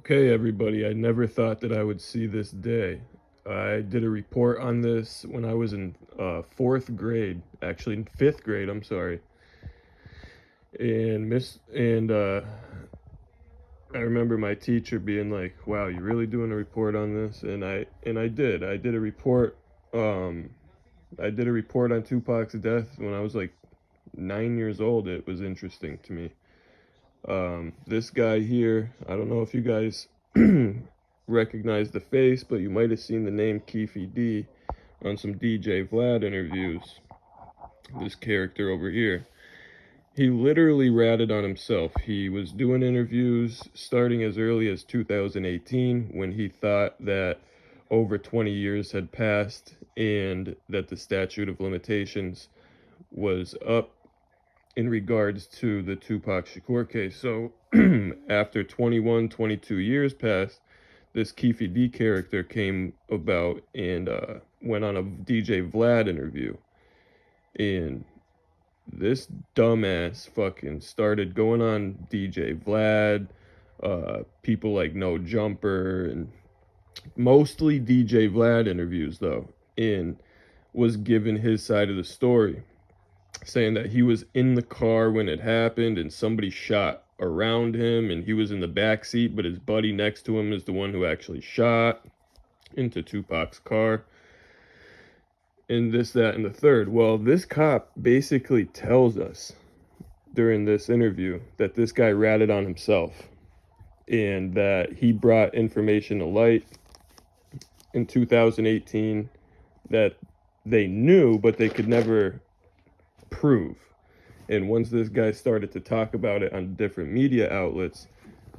Okay, everybody, I never thought that I would see this day. I did a report on this when I was in fourth grade, actually in fifth grade, I'm sorry. And I remember my teacher being like, "Wow, you really doing a report on this?" And I did. I did a report. I did a report on Tupac's death when I was like 9 years old. It was interesting to me. This guy here, I don't know if you guys recognize the face, but you might have seen the name Keefe D on some DJ Vlad interviews. This character over here, he literally ratted on himself. He was doing interviews starting as early as 2018 when he thought that over 20 years had passed and that the statute of limitations was up in regards to the Tupac Shakur case. So after 22 years passed, this Keefe D character came about and went on a DJ Vlad interview. And this dumbass fucking started going on DJ Vlad, people like No Jumper, and mostly DJ Vlad interviews though, and was given his side of the story, saying that he was in the car when it happened and somebody shot around him and he was in the back seat, but his buddy next to him is the one who actually shot into Tupac's car, and this, that, and the third. Well, this cop basically tells us during this interview that this guy ratted on himself and that he brought information to light in 2018 that they knew but they could never prove. And once this guy started to talk about it on different media outlets,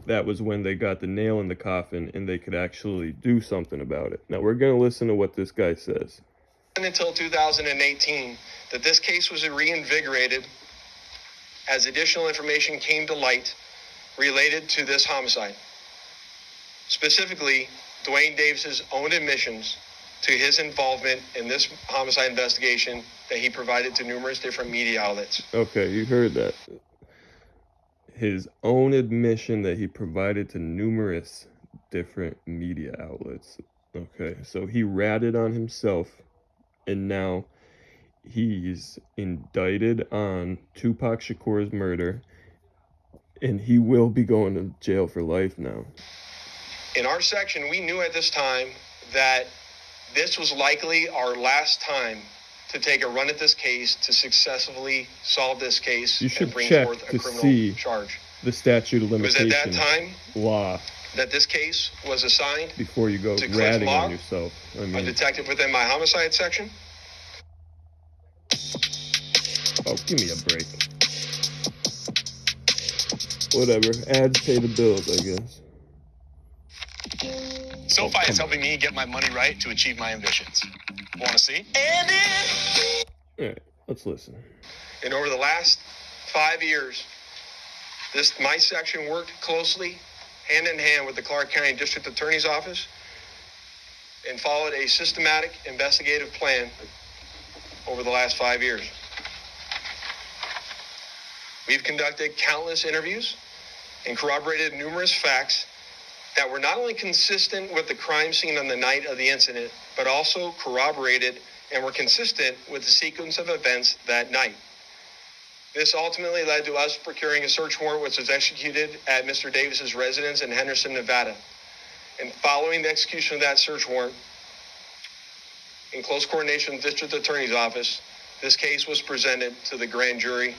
that was when they got the nail in the coffin and they could actually do something about it. Now we're going to listen to what this guy says. Until 2018 that this case was reinvigorated as additional information came to light related to this homicide. Specifically, Dwayne Davis's own admissions to his involvement in this homicide investigation that he provided to numerous different media outlets. Okay, you heard that. His own admission that he provided to numerous different media outlets. Okay, so he ratted on himself, and now he's indicted on Tupac Shakur's murder, and he will be going to jail for life now. In our section, we knew at this time that this was likely our last time to take a run at this case, to successfully solve this case and bring forth a criminal charge. The statute of limitations. It was at that time law that this case was assigned before you go ratting on yourself. I mean, a detective within my homicide section. Oh, give me a break. Whatever. Ads pay the bills, I guess. SoFi is helping me get my money right to achieve my ambitions. Want to see? All right, let's listen. And over the last 5 years, my section worked closely, hand in hand with the Clark County District Attorney's Office, and followed a systematic investigative plan over the last 5 years. We've conducted countless interviews and corroborated numerous facts that were not only consistent with the crime scene on the night of the incident, but also corroborated and were consistent with the sequence of events that night. This ultimately led to us procuring a search warrant which was executed at Mr. Davis's residence in Henderson, Nevada. And following the execution of that search warrant, in close coordination with the District Attorney's Office, this case was presented to the grand jury,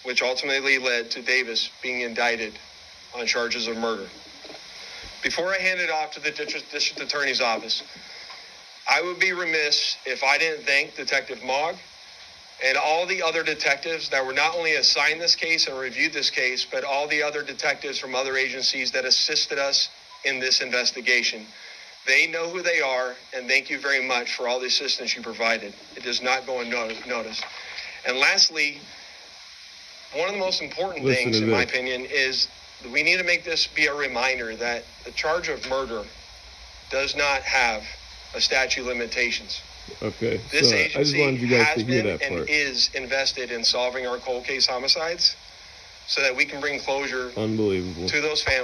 which ultimately led to Davis being indicted on charges of murder. Before I hand it off to the District Attorney's Office, I would be remiss if I didn't thank Detective Mogg and all the other detectives that were not only assigned this case and reviewed this case, but all the other detectives from other agencies that assisted us in this investigation. They know who they are, and thank you very much for all the assistance you provided. It does not go unnoticed. And lastly, one of the most important things, in my opinion, is we need to make this be a reminder that the charge of murder does not have a statute of limitations. Okay, this so agency I just wanted you guys to hear that and part. is invested in solving our cold case homicides so that we can bring closure Unbelievable. to those families.